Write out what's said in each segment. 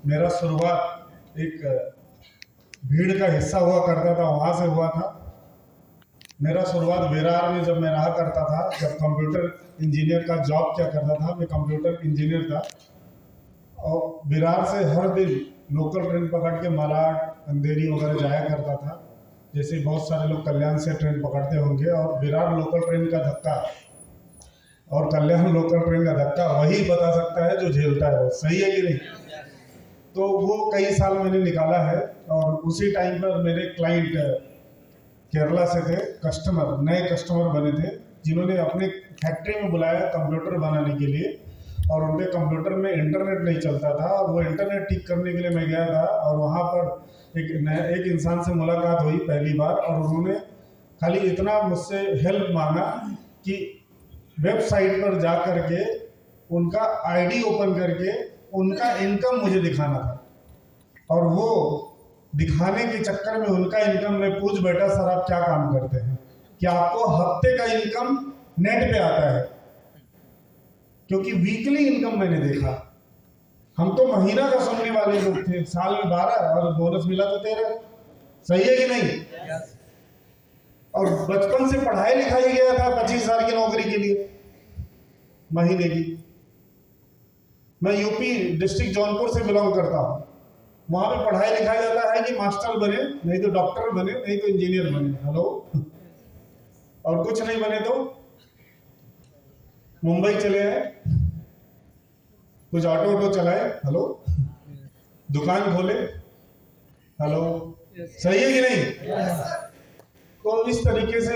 मेरा शुरुआत एक भीड़ का हिस्सा हुआ करता था, वहाँ से हुआ था। मेरा शुरुआत विरार में जब मैं रहा करता था, जब कंप्यूटर इंजीनियर का जॉब किया करता था, मैं कंप्यूटर इंजीनियर था। और विरार से हर दिन लोकल ट्रेन पकड़ के मलाड, अंधेरी वगैरह जाया करता था। जैसे बहुत सारे लोग कल्याण से ट्रेन पकड़ते होंगे, और विरार लोकल ट्रेन का धक्का और कल्याण लोकल ट्रेन का धक्का वही बता सकता है जो झेलता है वो, सही है कि नहीं। तो वो कई साल मैंने निकाला है। और उसी टाइम पर मेरे क्लाइंट केरला से थे, कस्टमर, नए कस्टमर बने थे, जिन्होंने अपने फैक्ट्री में बुलाया कंप्यूटर बनाने के लिए। और उनके कंप्यूटर में इंटरनेट नहीं चलता था, और वो इंटरनेट ठीक करने के लिए मैं गया था। और वहाँ पर एक इंसान से मुलाकात हुई पहली बार, और उन्होंने खाली इतना मुझसे हेल्प मांगा कि वेबसाइट पर जा करके उनका आईडी ओपन करके उनका इनकम मुझे दिखाना था। और वो दिखाने के चक्कर में उनका इनकम में पूछ बैठा, सर आप क्या काम करते हैं, क्या आपको हफ्ते का इनकम नेट पे आता है? क्योंकि वीकली इनकम मैंने देखा, हम तो महीना का सुनने वाले लोग थे, साल में 12 और बोनस मिला तो 13, सही है कि नहीं। और बचपन से पढ़ाई लिखाई गया था 25 हजार की नौकरी के लिए महीने की। मैं यूपी डिस्ट्रिक्ट जौनपुर से बिलोंग करता हूँ। वहां पे पढ़ाई लिखाया जाता है कि मास्टर बने, नहीं तो डॉक्टर बने, नहीं तो इंजीनियर बने। हेलो। और कुछ नहीं बने तो मुंबई चले आए, कुछ ऑटो चलाए, हेलो, दुकान खोले, हेलो, सही है कि नहीं। तो इस तरीके से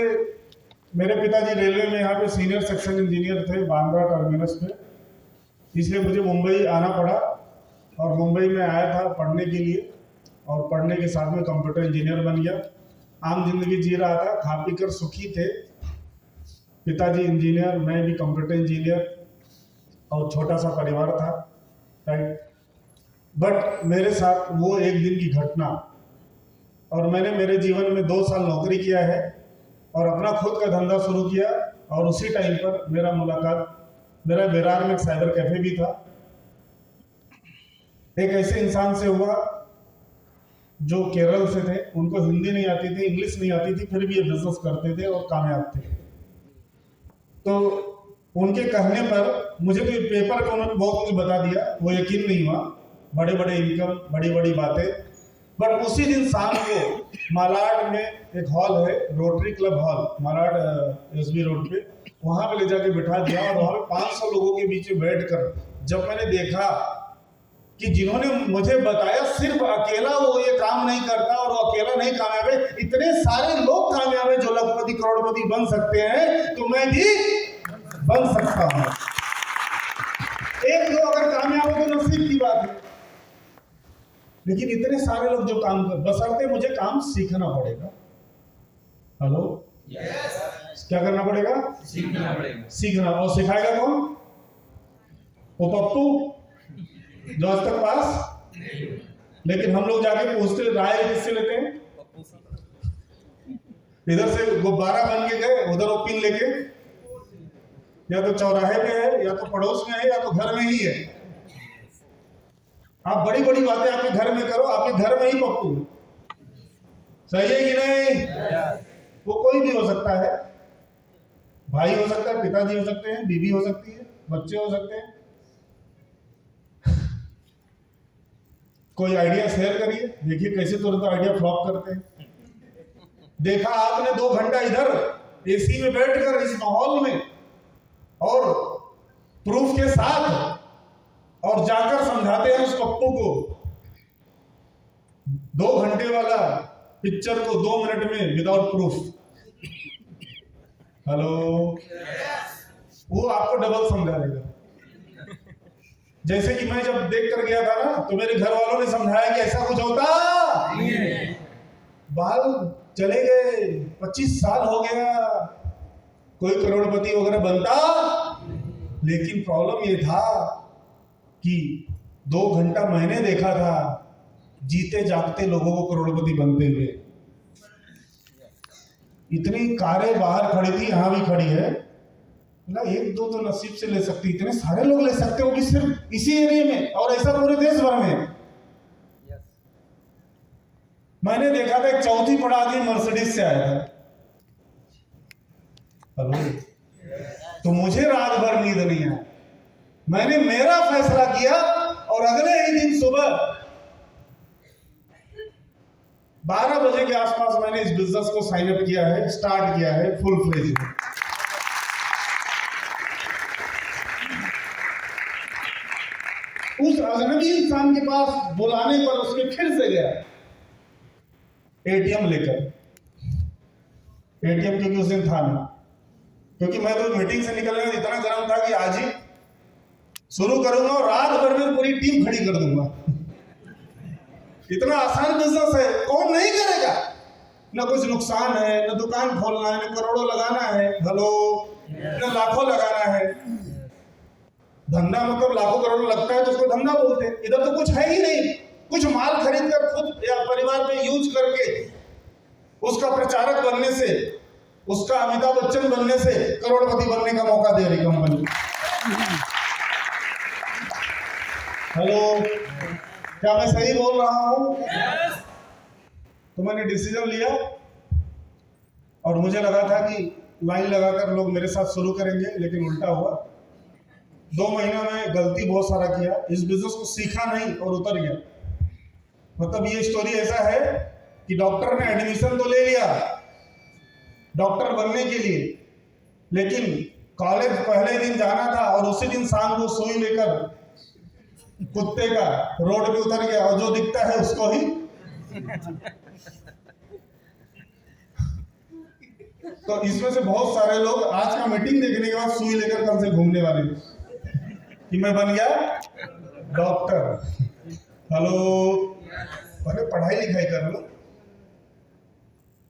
मेरे पिताजी रेलवे में यहाँ पे सीनियर सेक्शन इंजीनियर थे बांद्रा टर्मिनस पे, इसलिए मुझे मुंबई आना पड़ा। और मुंबई में आया था पढ़ने के लिए, और पढ़ने के साथ में कंप्यूटर इंजीनियर बन गया। आम जिंदगी जी रहा था, खा पी कर सुखी थे। पिताजी इंजीनियर, मैं भी कंप्यूटर इंजीनियर, और छोटा सा परिवार था, राइट। बट मेरे साथ वो एक दिन की घटना, और मैंने मेरे जीवन में 2 साल नौकरी किया है और अपना खुद का धंधा शुरू किया। और उसी टाइम पर मेरा विरार में एक साइबर कैफे भी था। एक ऐसे इंसान से हुआ जो केरल से थे, उनको हिंदी नहीं आती थी, इंग्लिश नहीं आती थी, फिर भी ये बिजनेस करते थे और कामयाब थे। तो उनके कहने पर मुझे तो पेपर का उन्होंने बहुत कुछ बता दिया, वो यकीन नहीं हुआ, बड़े बड़े इनकम, बड़ी बड़ी बातें। बट उसी दिन शाम को मालाड में एक हॉल है, rotary club hall, Malad SB road पे, वहां पे ले जाके बिठा दिया। और वहां पे 500 लोगों के बीच में बैठकर जब मैंने देखा कि जिन्होंने मुझे बताया सिर्फ अकेला वो ये काम नहीं करता और वो अकेला नहीं कामयाब है, इतने सारे लोग कामयाब है जो लखपति करोड़पति बन सकते हैं, तो मैं भी बन सकता हूं। एक दो अगर कामयाब हो तो नसीब की बात है, लेकिन इतने सारे लोग जो काम कर, बशर्ते मुझे काम सीखना पड़ेगा। हेलो, क्या करना पड़ेगा? सीखना। और सिखाएगा कौन? वो पप्पू जो आज तक पास। लेकिन हम लोग जाके पूछते, राय किससे लेते हैं? इधर से गुब्बारा बन के गए, उधर वो पिन लेके, या तो चौराहे पे है, या तो पड़ोस में है, या तो घर में ही है। आप बड़ी बड़ी बातें आपके घर में करो, आपके घर में ही पप्पू, सही है कि नहीं। वो कोई भी हो सकता है, भाई हो सकता है, पिताजी हो सकते हैं, बीवी हो सकती है, बच्चे हो सकते हैं। कोई आइडिया शेयर करिए, देखिए कैसे तुरंत आइडिया फ्लॉप करते हैं। देखा आपने 2 घंटा इधर एसी में बैठकर इस माहौल में और प्रूफ के साथ, और जाकर समझाते हैं उस पप्पू को 2 घंटे वाला पिक्चर को 2 मिनट में विदाउट प्रूफ। हेलो, वो आपको डबल समझा देगा। जैसे कि मैं जब देख कर गया था ना, तो मेरे घर वालों ने समझाया कि ऐसा कुछ होता नहीं। बाल चले गए, 25 साल हो गया, कोई करोड़पति वगैरह बनता, लेकिन प्रॉब्लम ये था कि 2 घंटा मैंने देखा था जीते जागते लोगों को करोड़पति बनते हुए। इतनी कारें बाहर खड़ी थी, यहां भी खड़ी है ना, 1-2 तो नसीब से ले सकती, इतने सारे लोग ले सकते हो कि सिर्फ इसी एरिया में, और ऐसा पूरे देश भर में। मैंने देखा था एक चौथी पड़ा आदमी मर्सिडीज से आया था। हेलो, तो मुझे रात भर नींद नहीं आया। मैंने मेरा फैसला किया और अगले ही दिन सुबह 12 बजे के आसपास मैंने इस बिजनेस को साइन अप किया है, स्टार्ट किया है फुल फ्लेज में। उस अजनबी इंसान के पास बुलाने पर उसके फिर से गया एटीएम लेकर। एटीएम क्योंकि उस दिन था नहीं, क्योंकि मैं तो मीटिंग से निकलने में इतना गर्म था कि आज ही शुरू करूंगा और रात भर में पूरी टीम खड़ी कर दूंगा। इतना आसान बिजनेस है, कौन नहीं करेगा? ना कुछ नुकसान है, ना दुकान खोलना है, ना करोड़ों लगाना है, हेलो, ना लाखों लगाना है। धंधा मतलब लाखों करोड़ों लगता है तो उसको धंधा बोलते हैं। इधर तो कुछ है ही नहीं, कुछ माल खरीद कर खुद या परिवार में यूज करके उसका प्रचारक बनने से, उसका अमिताभ बच्चन बनने से करोड़पति बनने का मौका दे रही कंपनी। हेलो, क्या मैं सही बोल रहा हूं? तो मैंने डिसीजन लिया और मुझे लगा था कि लाइन लगाकर लोग मेरे साथ शुरू करेंगे, लेकिन उल्टा हुआ। 2 महीना में गलती बहुत सारा किया, इस बिजनेस को सीखा नहीं और उतर गया। मतलब ये स्टोरी ऐसा है कि डॉक्टर ने एडमिशन तो ले लिया डॉक्टर बनने के लिए, लेकिन कॉलेज पहले दिन जाना था और उसी दिन शाम को सुई लेकर कुत्ते का रोड पे उतर गया और जो दिखता है उसको ही। तो इसमें से बहुत सारे लोग आज का मीटिंग देखने के बाद सुई लेकर कल से घूमने वाले कि मैं बन गया डॉक्टर। हेलो, पहले पढ़ाई लिखाई कर लो।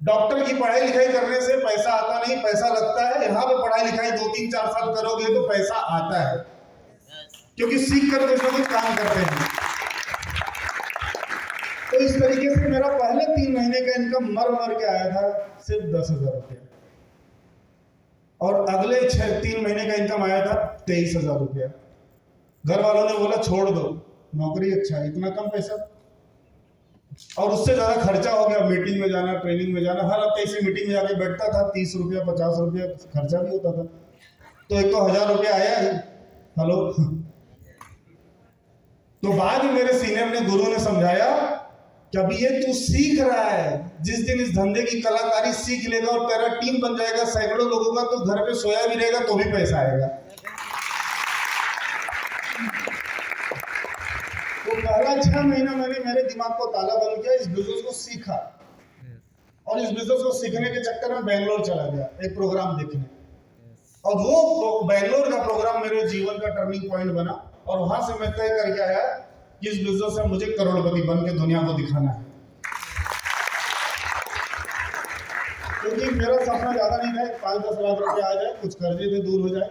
डॉक्टर की पढ़ाई लिखाई करने से पैसा आता नहीं, पैसा लगता है। यहाँ पे पढ़ाई लिखाई 2-3-4 साल करोगे तो पैसा आता है, क्योंकि सीख कर कुछ ना कुछ काम करते हैं। तो इस तरीके से मेरा पहले 3 महीने का इनकम मर के आया था सिर्फ 10,000 रुपया, और अगले 3 महीने का इनकम आया था 23,000 रुपया। घर वालों ने बोला छोड़ दो नौकरी, अच्छा है इतना कम पैसा, और उससे ज्यादा खर्चा हो गया। मीटिंग में जाना, ट्रेनिंग में जाना, हर हफ्ते इसी मीटिंग में जाके बैठता था, 30 रुपया 50 रुपया खर्चा भी होता था। तो एक तो 1000 रुपया आया ही। हेलो, तो बाद में मेरे सीनियर ने, गुरु ने समझाया कि अभी ये तू सीख रहा है, जिस दिन इस धंधे की कलाकारी सीख लेगा और तेरा टीम बन जाएगा सैकड़ों लोगों का, तो घर पे सोया भी रहेगा तो भी पैसा आएगा। तो पहला 6 महीना मैंने मेरे दिमाग को ताला बंद किया, इस बिजनेस को सीखा, और इस बिजनेस को सीखने के चक्कर में बेंगलोर चला गया एक प्रोग्राम देखने, और वो बेंगलोर का प्रोग्राम मेरे जीवन का टर्निंग पॉइंट बना। और वहां से मैं तय करके आया कि इस बिजनेस से मुझे करोड़पति बन के दुनिया को दिखाना है, क्योंकि मेरा सपना ज्यादा नहीं था, 5-10 लाख रुपए आ जाए, कुछ कर्जे से दूर हो जाए,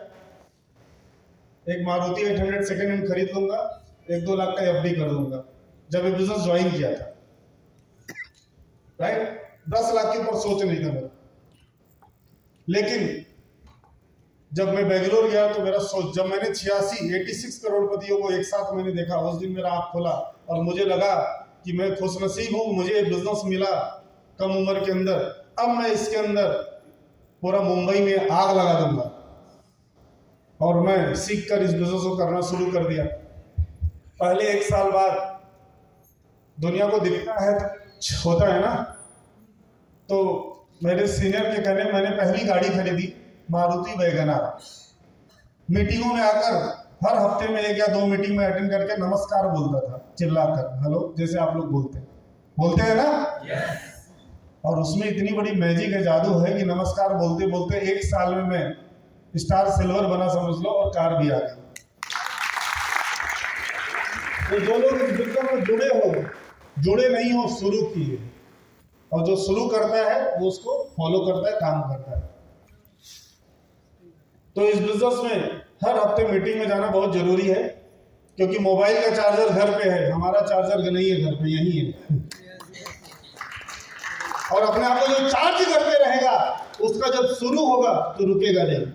एक मारुति 800 सेकेंड हैंड खरीद लूंगा, 1-2 लाख का एफडी कर दूंगा। जब ये बिजनेस ज्वाइन किया था, राइट, 10 लाख के ऊपर सोच नहीं था मेरा। लेकिन जब मैं बेंगलोर गया तो मेरा सोच, जब मैंने 86 करोड़पतियों को एक साथ मैंने देखा, उस दिन मेरा आँख खुला और मुझे लगा कि मैं खुशनसीब हूँ, मुझे एक बिजनेस मिला कम उम्र के अंदर। अब मैं इसके अंदर पूरा मुंबई में आग लगा दूंगा, और मैं सीख कर इस बिजनेस को करना शुरू कर दिया। पहले 1 साल बाद दुनिया को दिखना है, होता है ना, तो मेरे सीनियर के कहने मैंने पहली गाड़ी खरीदी मारुति वैगनआर। मीटिंगों में आकर हर हफ्ते में 1 या 2 मीटिंग में अटेंड करके नमस्कार बोलता था चिल्लाकर, हेलो, जैसे आप लोग बोलते हैं ना। और उसमें इतनी बड़ी मैजिक है, जादू है कि नमस्कार बोलते बोलते 1 साल में मैं स्टार सिल्वर बना समझ लो, और कार भी आ गई। तो जो लोग इस बिजनेस में जुड़े नहीं हो, शुरू किए, और जो शुरू करता है वो उसको फॉलो करता है, काम करता है। तो इस बिजनेस में हर हफ्ते मीटिंग में जाना बहुत जरूरी है, क्योंकि मोबाइल का चार्जर घर पे है, हमारा चार्जर नहीं है घर पे, यही है। और अपने आप को जो चार्ज करते रहेगा, उसका जब शुरू होगा तो रुकेगा नहीं,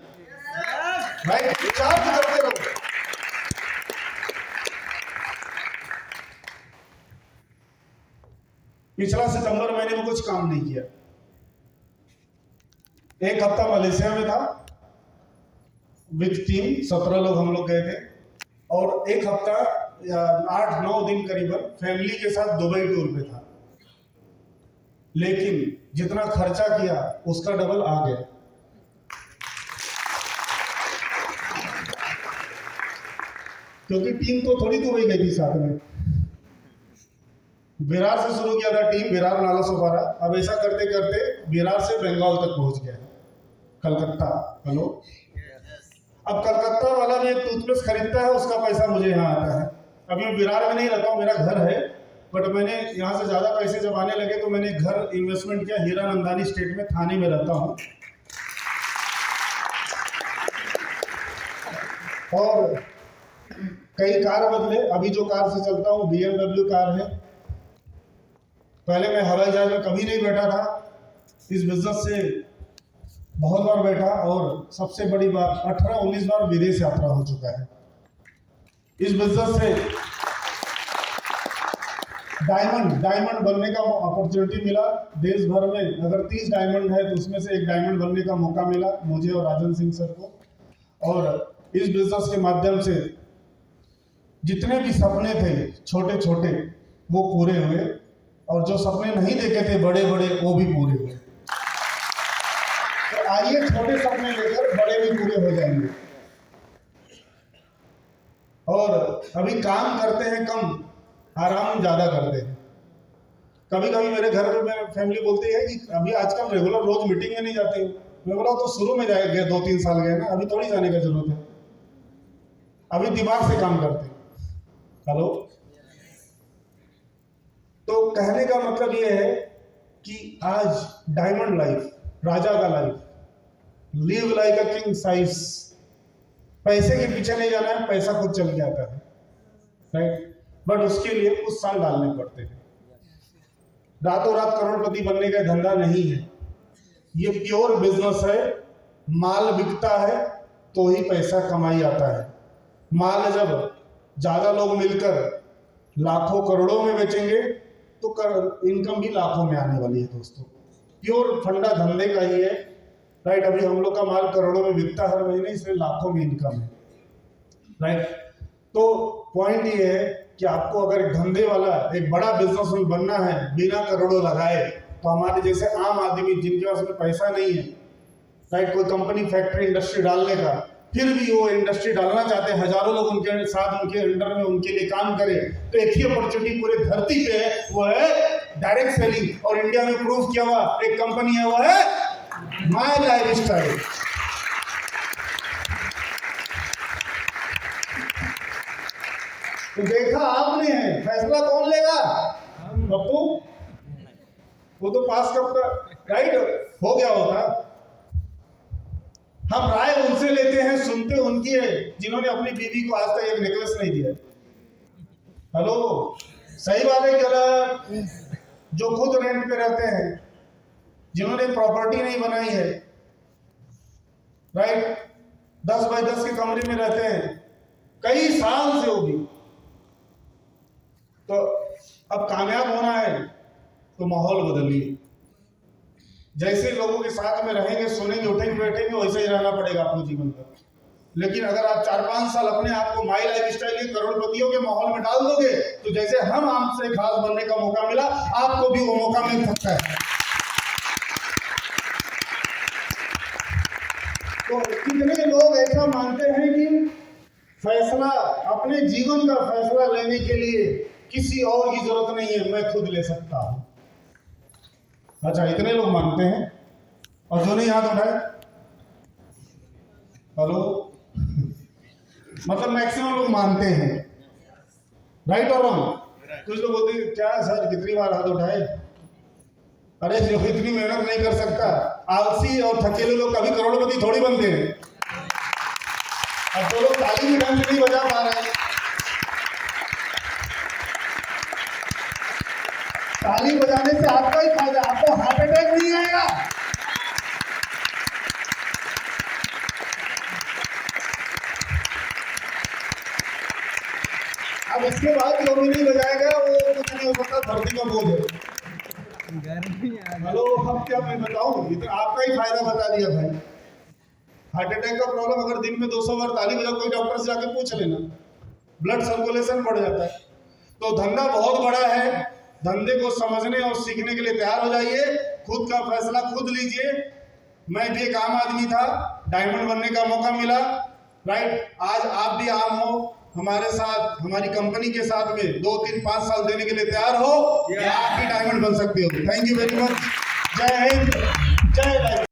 राइट, चार्ज करते रहो। पिछला सितंबर महीने में कुछ काम नहीं किया। एक हफ्ता मलेशिया में था विद टीम, 17 लोग हम लोग गए थे, और एक हफ्ता 8-9 दिन करीबन फैमिली के साथ दुबई टूर पे था। लेकिन जितना खर्चा किया उसका डबल आ गया। क्योंकि टीम तो थोड़ी दुबई गई थी साथ में। विरार से शुरू किया था टीम, विरार नाला सोपारा। अब ऐसा करते करते विरार से बंगाल तक पहुंच गया, कलकत्ता। हेलो, अब कलकत्ता वाला भी एक टूथपेस्ट खरीदता है, उसका पैसा मुझे यहाँ आता है। अभी मैं विरार में नहीं रहता हूँ, मेरा घर है, बट मैंने यहाँ से ज़्यादा पैसे जब आने लगे तो मैंने घर इन्वेस्टमेंट किया हीरानंदानी स्टेट में, थाने में रहता हूँ। और कई कार बदले, अभी जो कार से चलता हूँ BMW कार है। पहले मैं हवाई जहाज में कभी नहीं बैठा था, इस बिजनेस से बहुत बार बैठा, और सबसे बड़ी बात 18-19 बार विदेश यात्रा हो चुका है। इस बिजनेस से डायमंड बनने का अपॉर्चुनिटी मिला देश भर में। अगर 30 डायमंड है तो उसमें से एक डायमंड बनने का मौका मिला मुझे और राजन सिंह सर को। और इस बिजनेस के माध्यम से जितने भी सपने थे छोटे छोटे वो पूरे हुए, और जो सपने नहीं देखे थे बड़े बड़े वो भी पूरे हुए। तो आइए छोटे सपने लेकर बड़े भी पूरे हो जाएंगे। और अभी काम करते हैं कम, आराम ज्यादा करते हैं। कभी कभी मेरे घर में मेरी फैमिली बोलती है कि अभी आजकल रेगुलर रोज मीटिंग में नहीं जाते हो। मैं बोला तो शुरू में जाए गए 2-3 साल गए ना, अभी थोड़ी जाने की जरूरत है, अभी दिमाग से काम करते हैं। हेलो, तो कहने का मतलब ये है कि आज डायमंड लाइफ, राजा का life, live like a king size. पैसे के पीछे नहीं जाना है, पैसा खुद चल जाता है, राइट? बट उसके लिए कुछ साल डालने पड़ते हैं। रातों रात करोड़पति बनने का धंधा नहीं है, ये प्योर बिजनेस है। माल बिकता है तो ही पैसा कमाई आता है। माल जब ज्यादा लोग मिलकर लाखों करोड़ों में बेचेंगे तो इनकम भी लाखों में आने वाली है दोस्तों। प्योर फंडा धंधे का ही है, राइट? अभी हम लोग का माल करोड़ों में बिकता हर महीने, इसलिए लाखों में इनकम है, राइट? तो पॉइंट ये है कि आपको अगर एक धंधे वाला, एक बड़ा बिजनेसमैन बनना है बिना करोड़ों लगाए, तो हमारे जैसे आम आदमी जिनके पास में पैसा नहीं है, राइट, कोई कंपनी फैक्ट्री इंडस्ट्री डालने का, फिर भी वो इंडस्ट्री डालना चाहते हैं, हजारों लोग उनके साथ उनके अंडर में उनके लिए काम करें, तो एक ही अपॉर्चुनिटी पूरे धरती पे है, वो है डायरेक्ट सेलिंग। और इंडिया में प्रूफ किया हुआ एक कंपनी है, वो है माय लाइफ स्टाइल। तो देखा आपने है, फैसला कौन लेगा? पप्पू, वो तो पास कब राइट हो गया होता। हम राय उनसे लेते हैं, सुनते उनकी है जिन्होंने अपनी बीवी को आज तक एक नेकलेस नहीं दिया। हेलो, सही बात है गलत? जो खुद रेंट पे रहते हैं, जिन्होंने प्रॉपर्टी नहीं बनाई है, राइट, 10 बाय 10 के कमरे में रहते हैं कई साल से, वो भी तो अब कामयाब होना है तो माहौल बदलिए। जैसे लोगों के साथ में रहेंगे, सुनेंगे, उठेंगे, बैठेंगे, वैसे ही रहना पड़ेगा आपको जीवन भर। लेकिन अगर आप 4-5 साल अपने आप को माई लाइफ स्टाइल करोड़पतियों के माहौल में डाल दोगे, तो जैसे हम आपसे खास बनने का मौका मिला, आपको भी वो मौका मिल सकता है। तो कितने लोग ऐसा मानते हैं कि फैसला, अपने जीवन का फैसला लेने के लिए किसी और की जरूरत नहीं है, मैं खुद ले सकता हूं। अच्छा, इतने लोग मानते हैं, और जो नहीं हाथ उठाए? हेलो, मतलब मैक्सिमम लोग मानते हैं, राइट और रॉन्ग? कुछ लोग बोलते हैं क्या सर कितनी बार हाथ उठाए? अरे जो इतनी मेहनत नहीं कर सकता, आलसी और थकेले लोग कभी करोड़पति थोड़ी बनते हैं। अब जो लोग ताली भी ढंग से नहीं बजा पा रहे हैं, ताली बजाने से आपका ही फायदा, आपको हार्ट अटैक नहीं आएगा। अब इसके बाद जो भी नहीं बजाएगा वो कुछ नहीं हो सकता, धरती का बोझ है। हेलो, अब क्या मैं बताऊं, ये तो आपका ही फायदा बता दिया भाई। हार्ट अटैक का प्रॉब्लम अगर दिन में 200 बार ताली बजाओ, कोई डॉक्टर से जाके पूछ लेना, ब्लड सर्कुलेशन बढ़ जाता है। तो धंधा बहुत बड़ा है, धंधे को समझने और सीखने के लिए तैयार हो जाइए, खुद का फैसला खुद लीजिए। मैं भी एक आम आदमी था, डायमंड बनने का मौका मिला, राइट। आज आप भी आम हो, हमारे साथ हमारी कंपनी के साथ में 2, 3, 5 साल देने के लिए तैयार हो, या आप भी डायमंड बन सकते हो। Thank you very much. जय हिंद, जय भारत।